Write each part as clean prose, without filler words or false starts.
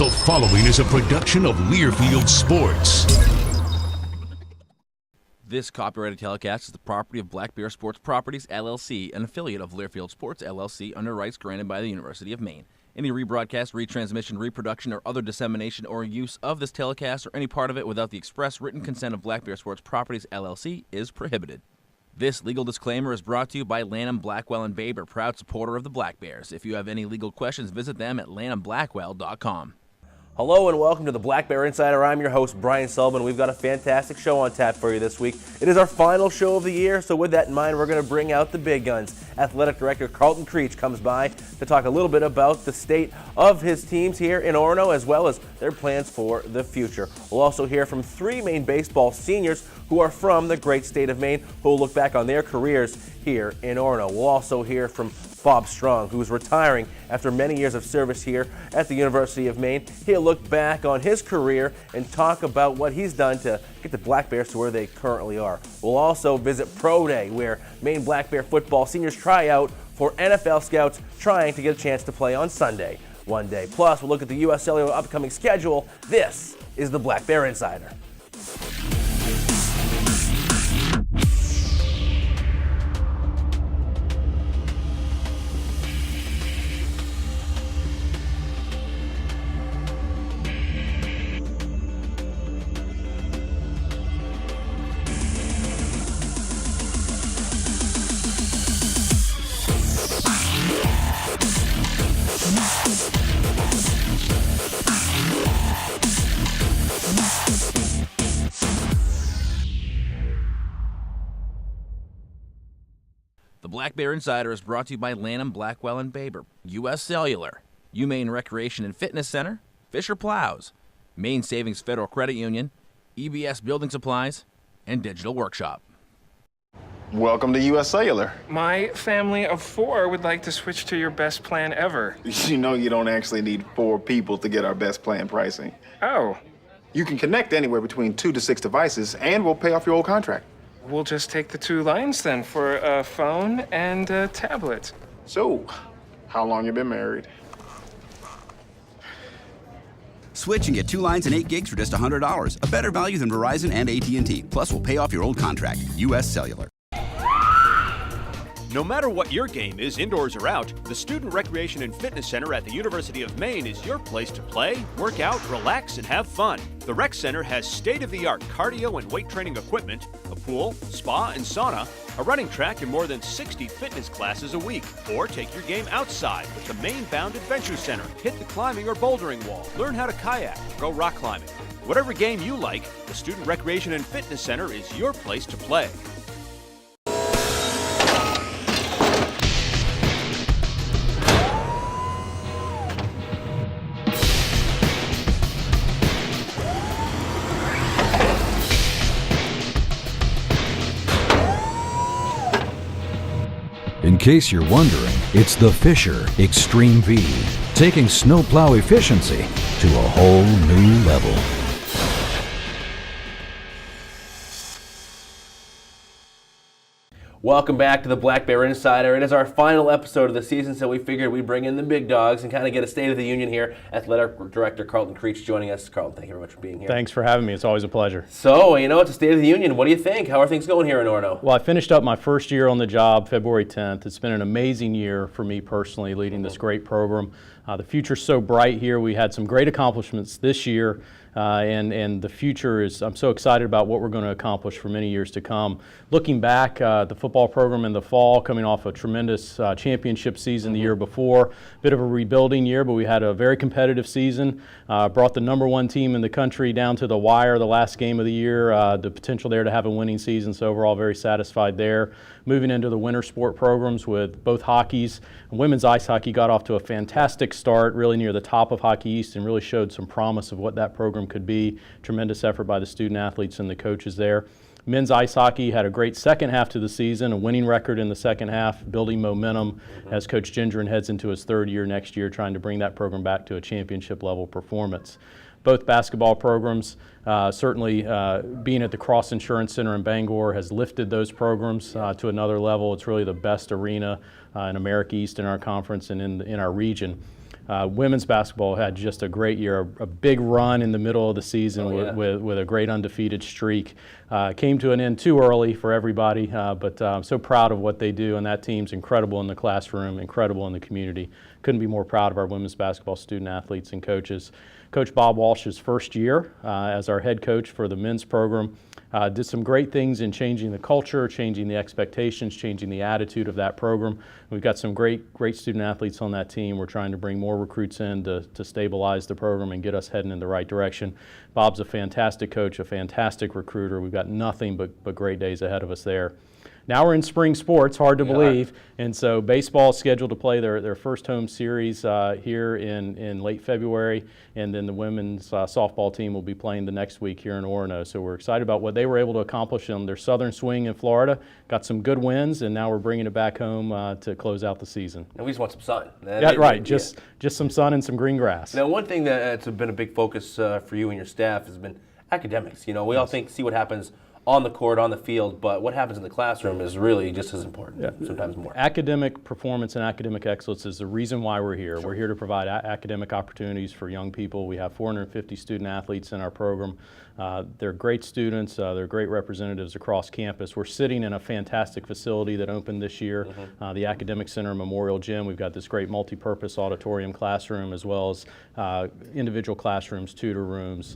The following is a production of Learfield Sports. This copyrighted telecast is the property of Black Bear Sports Properties, LLC, an affiliate of Learfield Sports, LLC, under rights granted by the University of Maine. Any rebroadcast, retransmission, reproduction, or other dissemination or use of this telecast or any part of it without the express written consent of Black Bear Sports Properties, LLC, is prohibited. This legal disclaimer is brought to you by Lanham, Blackwell & Baber, proud supporter of the Black Bears. If you have any legal questions, visit them at lanhamblackwell.com. Hello and welcome to the Black Bear Insider. I'm your host, Brian Sullivan. We've got a fantastic show on tap for you this week. It is our final show of the year, so with that in mind, we're going to bring out the big guns. Athletic Director Karlton Creech comes by to talk a little bit about the state of his teams here in Orono, as well as their plans for the future. We'll also hear from three Maine baseball seniors who are from the great state of Maine, who will look back on their careers here in Orono. We'll also hear from Bob Strong, who is retiring after many years of service here at the University of Maine. He'll look back on his career and talk about what he's done to get the Black Bears to where they currently are. We'll also visit Pro Day, where Maine Black Bear football seniors try out for NFL scouts trying to get a chance to play on Sunday one day. Plus, we'll look at the U.S. Cellular upcoming schedule. This is the Black Bear Insider. The Black Bear Insider is brought to you by Lanham, Blackwell & Baber, U.S. Cellular, Maine Recreation and Fitness Center, Fisher Plows, Maine Savings Federal Credit Union, EBS Building Supplies, and Digital Workshop. Welcome to U.S. Cellular. My family of four would like to switch to your best plan ever. You know you don't actually need 4 people to get our best plan pricing. Oh, You can connect anywhere between 2 to 6 devices, and we'll pay off your old contract. we'll just take the 2 lines then for a phone and a tablet. So, how long you been married? Switch and get 2 lines and 8 gigs for just $100. A better value than Verizon and AT&T. Plus, we'll pay off your old contract. U.S. Cellular. No matter what your game is, indoors or out, the Student Recreation and Fitness Center at the University of Maine is your place to play, work out, relax, and have fun. The Rec Center has state-of-the-art cardio and weight training equipment, a pool, spa, and sauna, a running track, and more than 60 fitness classes a week. Or take your game outside with the Maine-bound Adventure Center. Hit the climbing or bouldering wall, learn how to kayak, go rock climbing. Whatever game you like, the Student Recreation and Fitness Center is your place to play. In case you're wondering, it's the Fisher Extreme V, taking snowplow efficiency to a whole new level. Welcome back to the Black Bear Insider. It is our final episode of the season, so we figured we'd bring in the big dogs and kind of get a State of the Union here. Athletic Director Karlton Creech joining us. Karlton, thank you very much for being here. Thanks for having me. It's always a pleasure. So, it's a State of the Union. What do you think? How are things going here in Orono? Well, I finished up my first year on the job February 10th. It's been an amazing year for me personally, leading this great program. The future's so bright here. We had some great accomplishments this year. And the future is, I'm so excited about what we're going to accomplish for many years to come. Looking back, the football program in the fall, coming off a tremendous championship season the year before, bit of a rebuilding year, but we had a very competitive season, brought the #1 team in the country down to the wire the last game of the year, the potential there to have a winning season, so overall very satisfied there. Moving into the winter sport programs with both hockeys. Women's ice hockey got off to a fantastic start, really near the top of Hockey East, and really showed some promise of what that program could be. Tremendous effort by the student athletes and the coaches there. Men's ice hockey had a great second half to the season, a winning record in the second half, building momentum as Coach Gendron heads into his 3rd year next year, trying to bring that program back to a championship level performance. Both basketball programs, certainly being at the Cross Insurance Center in Bangor has lifted those programs to another level. It's really the best arena in America East in our conference and in our region. Women's basketball had just a great year, a big run in the middle of the season with a great undefeated streak. Came to an end too early for everybody, but I'm so proud of what they do, and that team's incredible in the classroom, incredible in the community. Couldn't be more proud of our women's basketball student athletes and coaches. Coach Bob Walsh's first year as our head coach for the men's program. Did some great things in changing the culture, changing the expectations, changing the attitude of that program. We've got some great student athletes on that team. We're trying to bring more recruits in to stabilize the program and get us heading in the right direction. Bob's a fantastic coach, a fantastic recruiter. We've got nothing but great days ahead of us there. Now we're in spring sports, hard to believe, and so baseball is scheduled to play their first home series here in late February, and then the women's softball team will be playing the next week here in Orono. So we're excited about what they were able to accomplish on their southern swing in Florida. Got some good wins, and now we're bringing it back home to close out the season. And we just want some sun. Right, just some sun and some green grass. Now, one thing that's been a big focus for you and your staff has been academics. You know, we all see what happens on the court, on the field, but what happens in the classroom is really just as important, sometimes more. Academic performance and academic excellence is the reason why we're here. We're here to provide academic opportunities for young people. We have 450 student athletes in our program. They're great students. They're great representatives across campus. We're sitting in a fantastic facility that opened this year, the Academic Center Memorial Gym. We've got this great multi-purpose auditorium classroom, as well as individual classrooms, tutor rooms,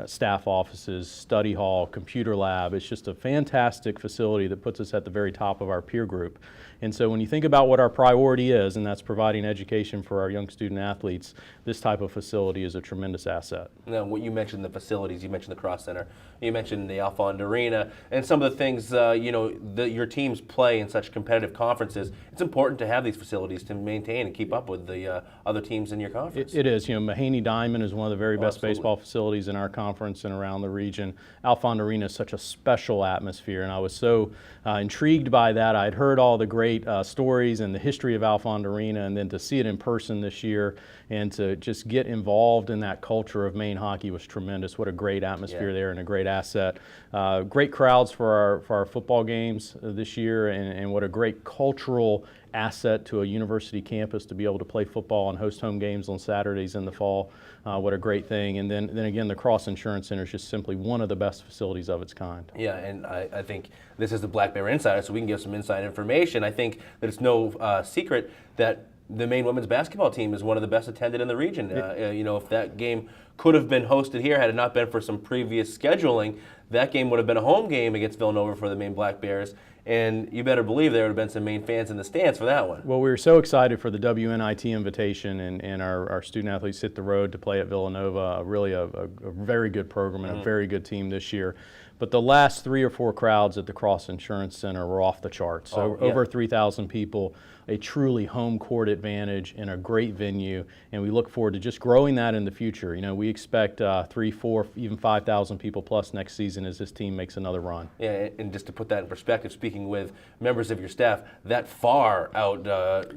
staff offices, study hall, computer lab. It's just a fantastic facility that puts us at the very top of our peer group. And so when you think about what our priority is, and that's providing education for our young student athletes, this type of facility is a tremendous asset. Now, what you mentioned, the facilities, you mentioned the Cross Center, you mentioned the Alfond Arena, and some of the things, your teams play in such competitive conferences. It's important to have these facilities to maintain and keep up with the other teams in your conference. It is. Mahaney Diamond is one of the very best baseball facilities in our conference and around the region. Alfond Arena is such a special atmosphere, and I was so intrigued by that. I'd heard all the great stories and the history of Alfond Arena, and then to see it in person this year and to just get involved in that culture of Maine hockey was tremendous. What a great atmosphere there and a great asset. Great crowds for our football games this year, and what a great cultural asset to a university campus to be able to play football and host home games on Saturdays in the fall. What a great thing. And then again, the Cross Insurance Center is just simply one of the best facilities of its kind. Yeah, and I think this is the Black Bear Insider, so we can give some inside information. I think that it's no secret that the Maine women's basketball team is one of the best attended in the region. If that game could have been hosted here had it not been for some previous scheduling, that game would have been a home game against Villanova for the Maine Black Bears. And you better believe there would have been some Maine fans in the stands for that one. Well, we were so excited for the WNIT invitation, and our student athletes hit the road to play at Villanova, really a very good program and a very good team this year. But the last 3 or 4 crowds at the Cross Insurance Center were off the charts. So over 3,000 people, a truly home court advantage and a great venue, and we look forward to just growing that in the future. We expect 3, 4, even 5,000 people plus next season as this team makes another run. Yeah, and just to put that in perspective, speaking with members of your staff, that far out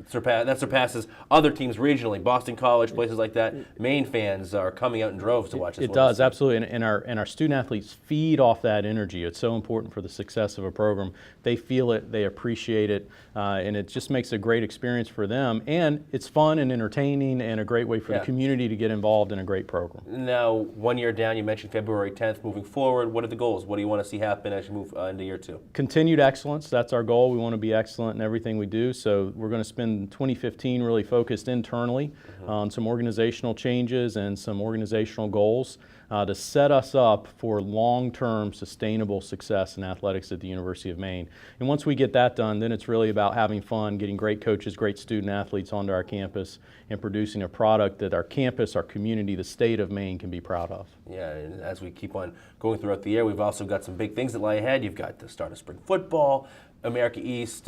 surpasses other teams regionally. Boston College, places like that. Maine fans are coming out in droves to watch this. It does, absolutely, and our student athletes feed off that energy. It's so important for the success of a program. They feel it, they appreciate it, and it just makes a great experience for them, and it's fun and entertaining and a great way for the community to get involved in a great program. Now, 1 year down, you mentioned February 10th. Moving forward, what are the goals? What do you want to see happen as you move into year 2? Continued excellence, that's our goal. We want to be excellent in everything we do, so we're going to spend 2015 really focused internally on some organizational changes and some organizational goals to set us up for long-term sustainable success in athletics at the University of Maine. And once we get that done, then it's really about having fun, getting great coaches, great student athletes onto our campus, and producing a product that our campus, our community, the state of Maine can be proud of. Yeah, and as we keep on going throughout the year, we've also got some big things that lie ahead. You've got the start of spring football, America East,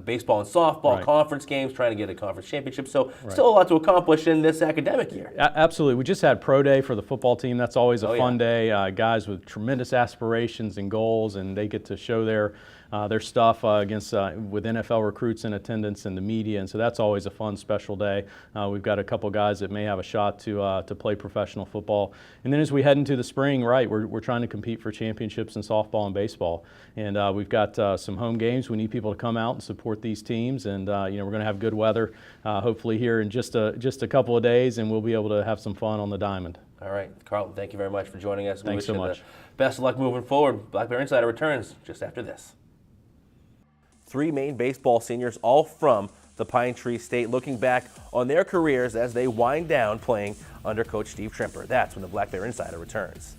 baseball and softball, conference games, trying to get a conference championship. So still a lot to accomplish in this academic year. Absolutely. We just had Pro Day for the football team. That's always a fun day. Guys with tremendous aspirations and goals, and they get to show their their stuff against with NFL recruits in attendance and the media, and so that's always a fun, special day. We've got a couple guys that may have a shot to play professional football. And then as we head into the spring, right, we're trying to compete for championships in softball and baseball. And we've got some home games. We need people to come out and support these teams. And we're going to have good weather, hopefully here in just a couple of days, and we'll be able to have some fun on the diamond. All right, Karlton, thank you very much for joining us. Thanks so much. Best of luck moving forward. Black Bear Insider returns just after this. 3 Maine baseball seniors, all from the Pine Tree State, looking back on their careers as they wind down playing under Coach Steve Trimper. That's when the Black Bear Insider returns.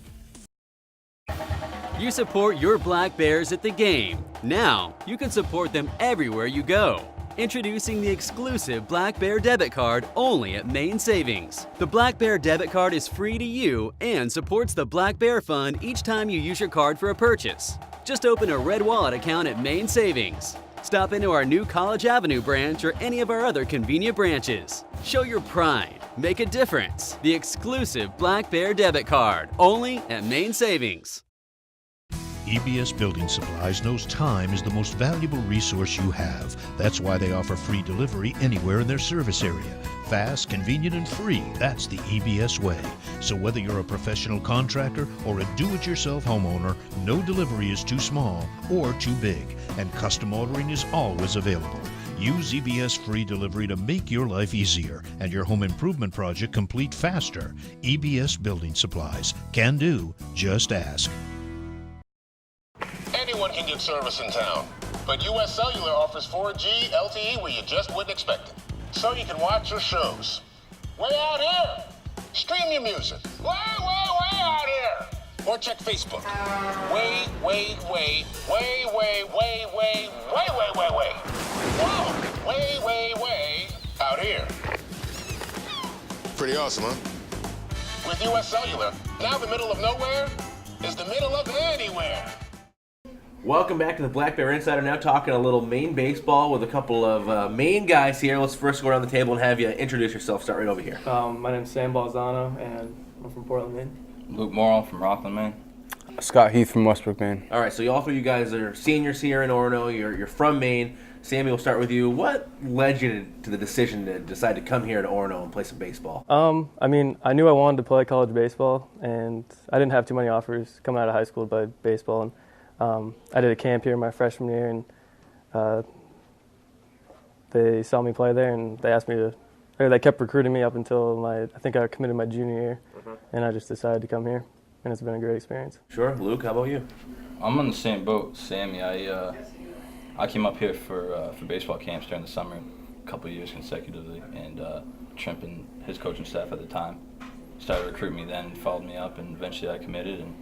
You support your Black Bears at the game. Now, you can support them everywhere you go. Introducing the exclusive Black Bear debit card only at Maine Savings. The Black Bear debit card is free to you and supports the Black Bear Fund each time you use your card for a purchase. Just open a Red Wallet account at Maine Savings. Stop into our new College Avenue branch or any of our other convenient branches. Show your pride. Make a difference. The exclusive Black Bear debit card only at Maine Savings. EBS Building Supplies knows time is the most valuable resource you have. That's why they offer free delivery anywhere in their service area. Fast, convenient, and free. That's the EBS way. So whether you're a professional contractor or a do-it-yourself homeowner, no delivery is too small or too big, and custom ordering is always available. Use EBS free delivery to make your life easier and your home improvement project complete faster. EBS Building Supplies. Can do. Just ask. Anyone can get service in town, but US Cellular offers 4G LTE where you just wouldn't expect it. So you can watch your shows. Way out here! Stream your music. Way out here! Or check Facebook. Way Whoa! Way out here. Pretty awesome, huh? With US Cellular, now the middle of nowhere is the middle of anywhere. Welcome back to the Black Bear Insider. Now talking a little Maine baseball with a couple of Maine guys here. Let's first go around the table and have you introduce yourself. Start right over here. My name's Sam Balzano, and I'm from Portland, Maine. Luke Morrill from Rockland, Maine. Scott Heath from Westbrook, Maine. All right, so all 3 of you guys are seniors here in Orono. You're from Maine. Sammy, we'll start with you. What led you to the decision to decide to come here to Orono and play some baseball? I knew I wanted to play college baseball, and I didn't have too many offers coming out of high school to play baseball. And I did a camp here my freshman year, and they saw me play there, and they asked me to. They kept recruiting me up until I think I committed my junior year, and I just decided to come here, and it's been a great experience. Sure, Luke, how about you? I'm on the same boat, Sammy. I came up here for baseball camps during the summer, a couple of years consecutively, and Trimp and his coaching staff at the time started recruiting me then, followed me up, and eventually I committed, and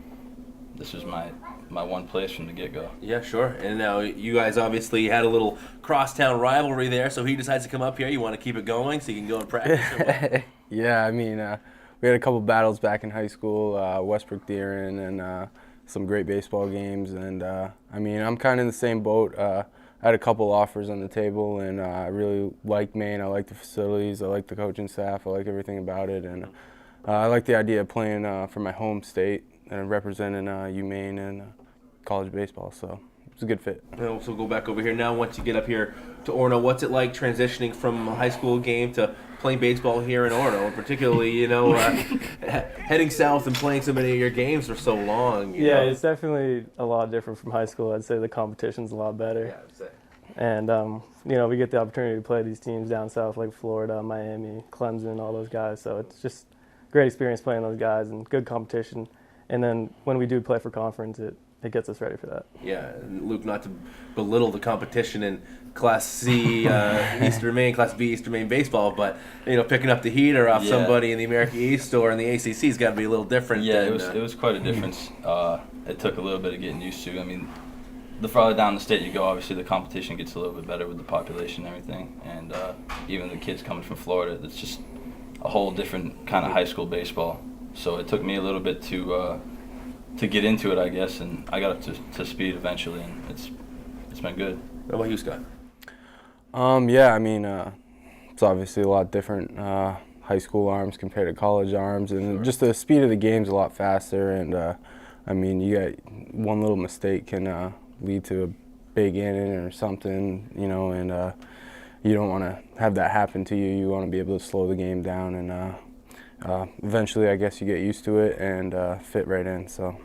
this was my one place from the get-go. Yeah, sure. And now you guys obviously had a little crosstown rivalry there, so he decides to come up here. You want to keep it going so you can go and practice? Yeah, we had a couple battles back in high school, Westbrook Deeren, and some great baseball games. And I'm kind of in the same boat. I had a couple offers on the table, and I really like Maine. I like the facilities. I like the coaching staff. I like everything about it. And I like the idea of playing for my home state and representing Maine in college baseball, so it's a good fit. And so we'll go back over here now. Once you get up here to Orono, what's it like transitioning from a high school game to playing baseball here in Orono, and particularly, heading south and playing so many of your games for so long? Yeah, it's definitely a lot different from high school. I'd say the competition's a lot better. Yeah, I'd say. And, we get the opportunity to play these teams down south like Florida, Miami, Clemson, all those guys, so it's just a great experience playing those guys and good competition. And then when we do play for conference, it gets us ready for that. Yeah, and Luke, not to belittle the competition in Class C Eastern Maine, Class B Eastern Maine baseball, but picking up the heater off somebody in the American East or in the ACC's got to be a little different. Yeah, it was quite a difference. It took a little bit of getting used to. The farther down the state you go, obviously the competition gets a little bit better with the population and everything, and even the kids coming from Florida, it's just a whole different kind of high school baseball. So it took me a little bit to get into it, I guess, and I got up to speed eventually, and it's been good. What about you, Scott? It's obviously a lot different high school arms compared to college arms, and just the speed of the game's a lot faster, and you got one little mistake can lead to a big inning or something, you know, and you don't want to have that happen to you. You want to be able to slow the game down, and eventually, I guess, you get used to it and fit right in. So.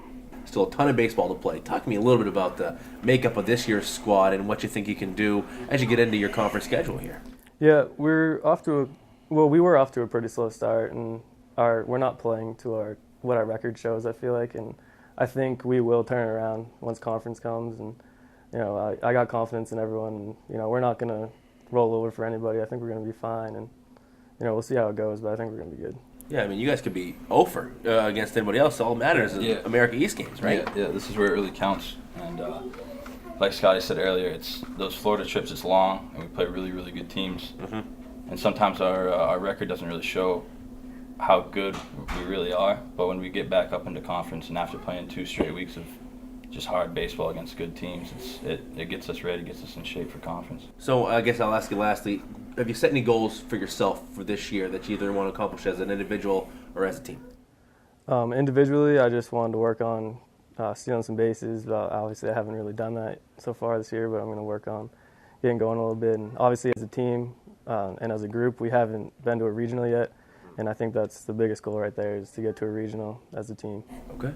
Still a ton of baseball to play. Talk to me a little bit about the makeup of this year's squad and what you think you can do as you get into your conference schedule here. Yeah, we were off to a pretty slow start, and we're not playing to what our record shows, I feel like, and I think we will turn it around once conference comes. And you know, I got confidence in everyone. And, you know, we're not gonna roll over for anybody. I think we're gonna be fine, and you know, we'll see how it goes, but I think we're gonna be good. Yeah, I mean, you guys could be 0 against anybody else. All that matters is America East games, right? Yeah, this is where it really counts. And like Scotty said earlier, it's those Florida trips. It's long, and we play really, really good teams. Mm-hmm. And sometimes our record doesn't really show how good we really are. But when we get back up into conference, and after playing 2 straight weeks of just hard baseball against good teams, it gets us ready, gets us in shape for conference. So I guess I'll ask you lastly, have you set any goals for yourself for this year that you either want to accomplish as an individual or as a team? Individually, I just wanted to work on stealing some bases. Obviously, I haven't really done that so far this year, but I'm going to work on getting going a little bit. And obviously, as a team and as a group, we haven't been to a regional yet, and I think that's the biggest goal right there, is to get to a regional as a teim. Okay.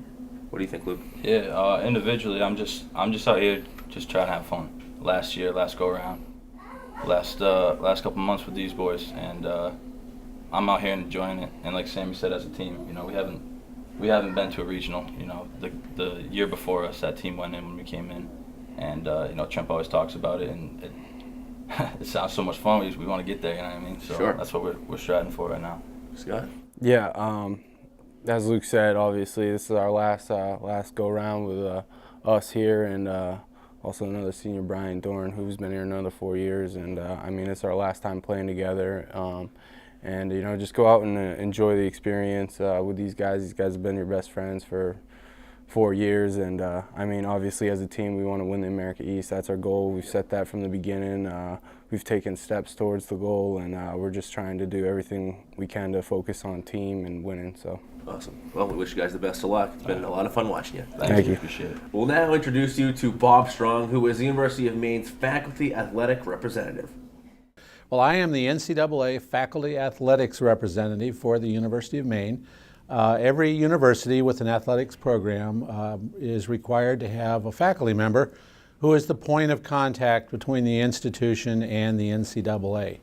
What do you think, Luke? Yeah, individually, I'm just out here just trying to have fun. Last go around, last couple months with these boys, and I'm out here enjoying it. And like Sammy said, as a team, you know, we haven't been to a regional. You know, the year before us, that team went in when we came in, and you know, Trump always talks about it, and it sounds so much fun. We want to get there. You know what I mean? So sure. That's what we're striving for right now. Scott? Yeah. As Luke said, obviously this is our last go round with us here, and also another senior, Brian Dorn, who's been here another 4 years, and I mean, it's our last time playing together, and you know, just go out and enjoy the experience with these guys. These guys have been your best friends for 4 years, and I mean, obviously as a team we want to win the America East. That's our goal. We've set that from the beginning. We've taken steps towards the goal, and we're just trying to do everything we can to focus on team and winning. So. Awesome. Well, we wish you guys the best of luck. It's been a lot of fun watching you. Thank you. Appreciate it. We'll now introduce you to Bob Strong, who is the University of Maine's faculty athletic representative. Well, I am the NCAA faculty athletics representative for the University of Maine. Every university with an athletics program is required to have a faculty member who is the point of contact between the institution and the NCAA.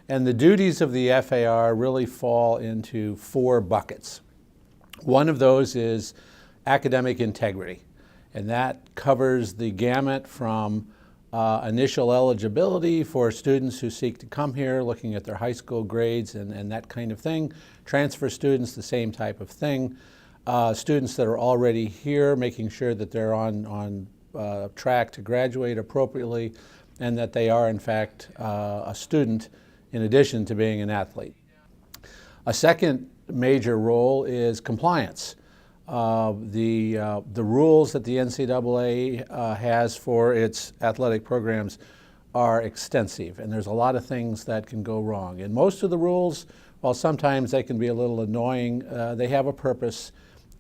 And the duties of the FAR really fall into 4 buckets. One of those is academic integrity, and that covers the gamut from initial eligibility for students who seek to come here, looking at their high school grades and that kind of thing. Transfer students, the same type of thing. Students that are already here, making sure that they're on track to graduate appropriately, and that they are in fact a student in addition to being an athlete. A second major role is compliance. The rules that the NCAA has for its athletic programs are extensive, and there's a lot of things that can go wrong. And most of the rules, while sometimes they can be a little annoying, they have a purpose,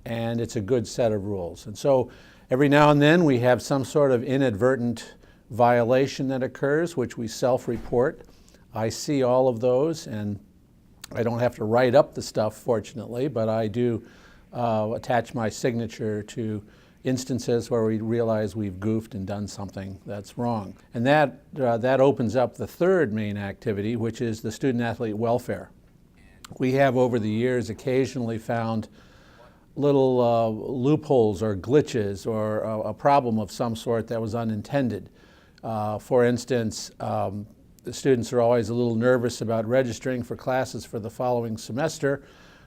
and it's a good set of rules. And so every now and then we have some sort of inadvertent violation that occurs, which we self-report. I see all of those, and I don't have to write up the stuff, fortunately, but I do attach my signature to instances where we realize we've goofed and done something that's wrong. And that opens up the third main activity, which is the student-athlete welfare. We have over the years occasionally found little loopholes or glitches or a problem of some sort that was unintended. For instance, the students are always a little nervous about registering for classes for the following semester.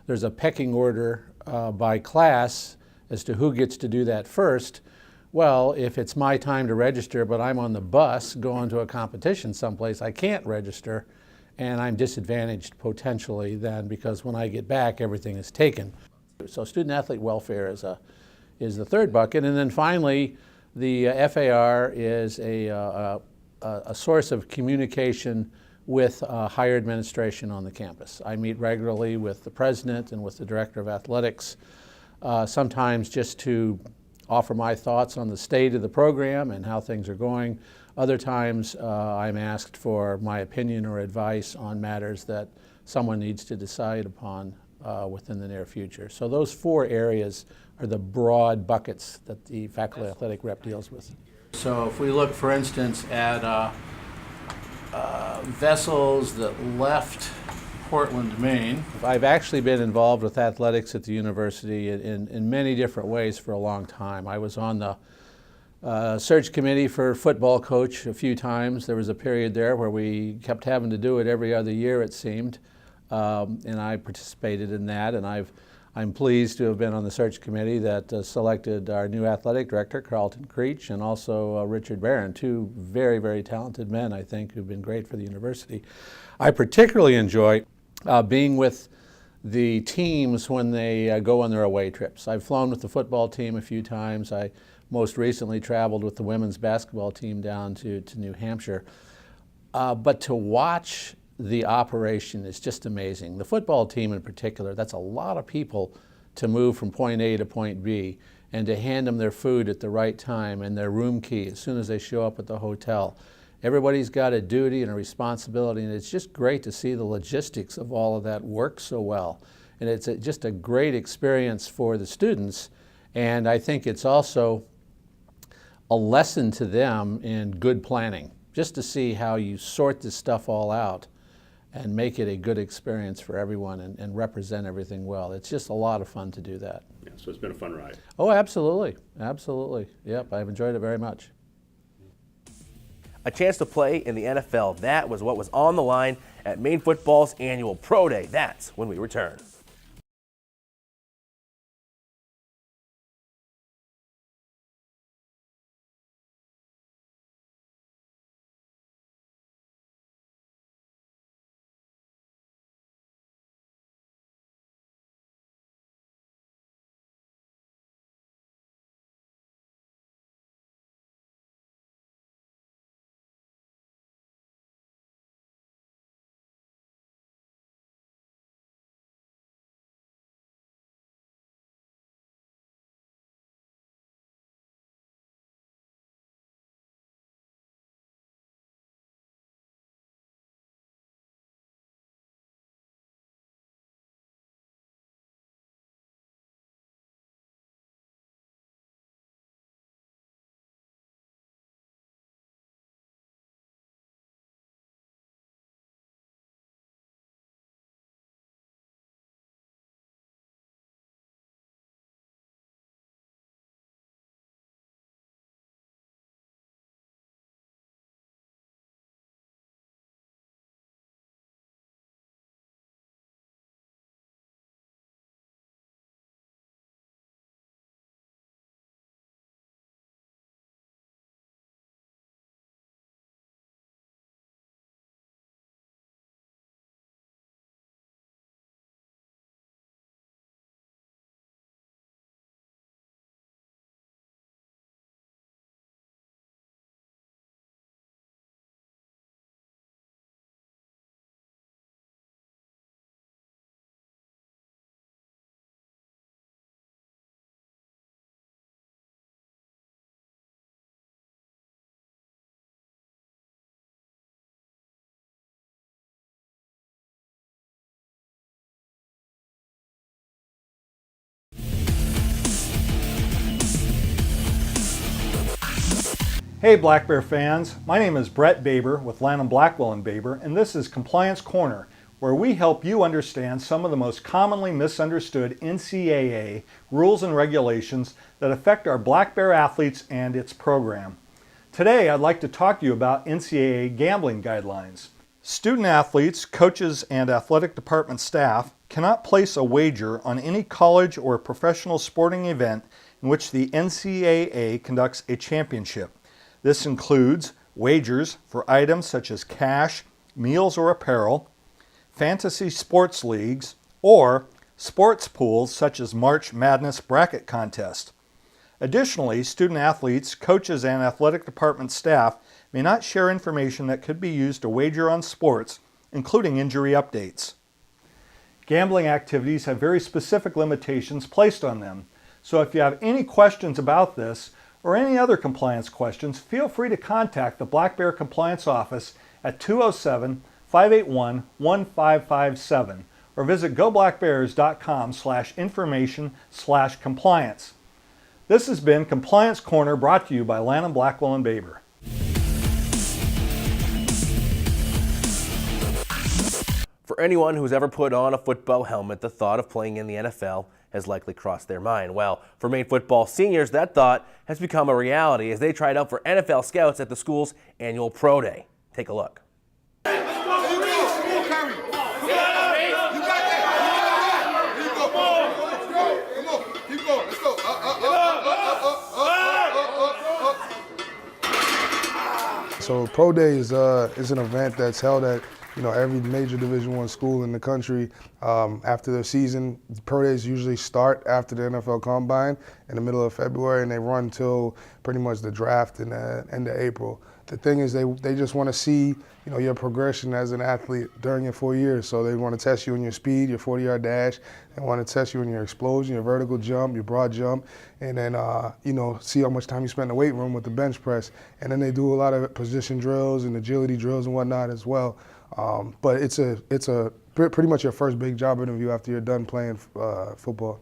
There's a pecking order by class as to who gets to do that first. Well, if it's my time to register, but I'm on the bus going to a competition someplace, I can't register, and I'm disadvantaged potentially then, because when I get back, everything is taken. So student-athlete welfare is the third bucket. And then finally, the FAR is a source of communication with higher administration on the campus. I meet regularly with the president and with the director of athletics, sometimes just to offer my thoughts on the state of the program and how things are going. Other times I'm asked for my opinion or advice on matters that someone needs to decide upon within the near future. So those 4 areas are the broad buckets that the faculty athletic rep deals with. So if we look, for instance, at vessels that left Portland, Maine. I've actually been involved with athletics at the university in many different ways for a long time. I was on the search committee for football coach a few times. There was a period there where we kept having to do it every other year, it seemed, and I participated in that. And I'm pleased to have been on the search committee that selected our new athletic director, Karlton Creech, and also Richard Barron, 2 very, very talented men, I think, who've been great for the university. I particularly enjoy being with the teams when they go on their away trips. I've flown with the football team a few times. I most recently traveled with the women's basketball team down to New Hampshire. But to watch the operation is just amazing. The football team in particular, that's a lot of people to move from point A to point B, and to hand them their food at the right time and their room key as soon as they show up at the hotel. Everybody's got a duty and a responsibility, and it's just great to see the logistics of all of that work so well. And it's just a great experience for the students, and I think it's also a lesson to them in good planning, just to see how you sort this stuff all out and make it a good experience for everyone and represent everything well. It's just a lot of fun to do that. Yeah, so it's been a fun ride. Oh, absolutely, absolutely. Yep, I've enjoyed it very much. A chance to play in the NFL. That was what was on the line at Maine football's annual Pro Day. That's when we return. Hey Black Bear fans, my name is Brett Baber with Lanham Blackwell & Baber, and this is Compliance Corner, where we help you understand some of the most commonly misunderstood NCAA rules and regulations that affect our Black Bear athletes and its program. Today I'd like to talk to you about NCAA gambling guidelines. Student athletes, coaches, and athletic department staff cannot place a wager on any college or professional sporting event in which the NCAA conducts a championship. This includes wagers for items such as cash, meals or apparel, fantasy sports leagues, or sports pools such as March Madness bracket contest. Additionally, student athletes, coaches, and athletic department staff may not share information that could be used to wager on sports, including injury updates. Gambling activities have very specific limitations placed on them. So if you have any questions about this or any other compliance questions, feel free to contact the Black Bear Compliance Office at 207-581-1557 or visit goblackbears.com/information/compliance. This has been Compliance Corner, brought to you by Lanham, Blackwell & Baber. For anyone who's ever put on a football helmet, the thought of playing in the NFL has likely crossed their mind. Well, for Maine football seniors, that thought has become a reality as they tried out for NFL scouts at the school's annual Pro Day. Take a look. So Pro Day is an event that's held at every major Division I school in the country. After their season, Pro Days usually start after the NFL Combine in the middle of February, and they run till pretty much the draft in the end of April. The thing is, they just want to see your progression as an athlete during your 4 years. So they want to test you on your speed, your 40-yard dash. They want to test you on your explosion, your vertical jump, your broad jump, and then see how much time you spend in the weight room with the bench press. And then they do a lot of position drills and agility drills and whatnot as well. But it's pretty much your first big job interview after you're done playing football.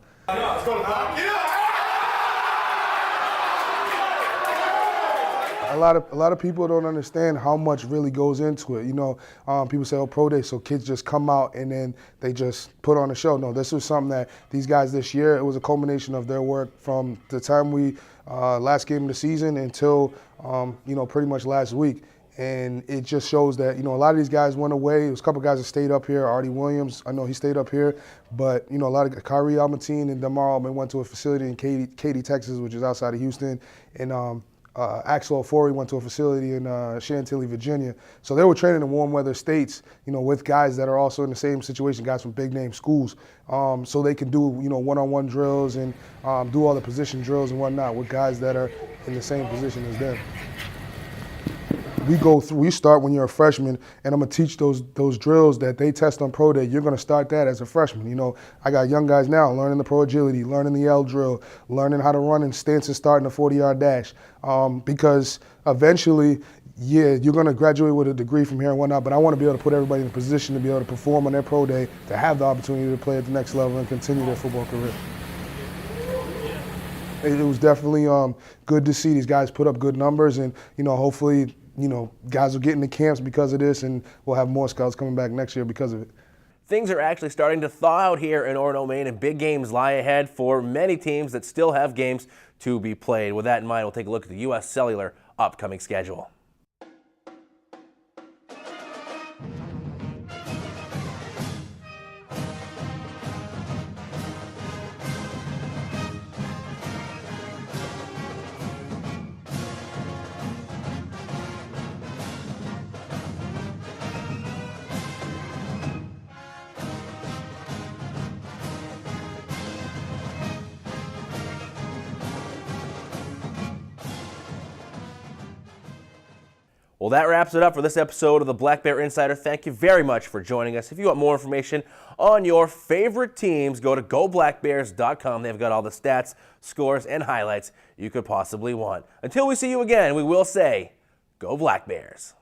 A lot of people don't understand how much really goes into it. People say, "Oh, Pro Day," so kids just come out and then they just put on a show. No, this was something that these guys this year, it was a culmination of their work from the time we last game of the season until pretty much last week. And it just shows that, a lot of these guys went away. There was a couple guys that stayed up here. Artie Williams, I know he stayed up here. But, a lot of Kyrie Almatine and Damar Altman went to a facility in Katy, Texas, which is outside of Houston. And Axel Ofori went to a facility in Chantilly, Virginia. So they were training in warm weather states, with guys that are also in the same situation, guys from big name schools. So they can do, one-on-one drills and do all the position drills and whatnot with guys that are in the same position as them. We start when you're a freshman, and I'm gonna teach those drills that they test on Pro Day. You're gonna start that as a freshman. I got young guys now learning the pro agility, learning the L drill, learning how to run in stance and start in a 40-yard dash. Because eventually, you're gonna graduate with a degree from here and whatnot, but I wanna be able to put everybody in a position to be able to perform on their Pro Day, to have the opportunity to play at the next level and continue their football career. It was definitely good to see these guys put up good numbers, and hopefully, guys will get into camps because of this, and we'll have more scouts coming back next year because of it. Things are actually starting to thaw out here in Orono, Maine, and big games lie ahead for many teams that still have games to be played. With that in mind, we'll take a look at the U.S. Cellular upcoming schedule. Well, that wraps it up for this episode of the Black Bear Insider. Thank you very much for joining us. If you want more information on your favorite teams, go to goblackbears.com. They've got all the stats, scores, and highlights you could possibly want. Until we see you again, we will say, go Black Bears.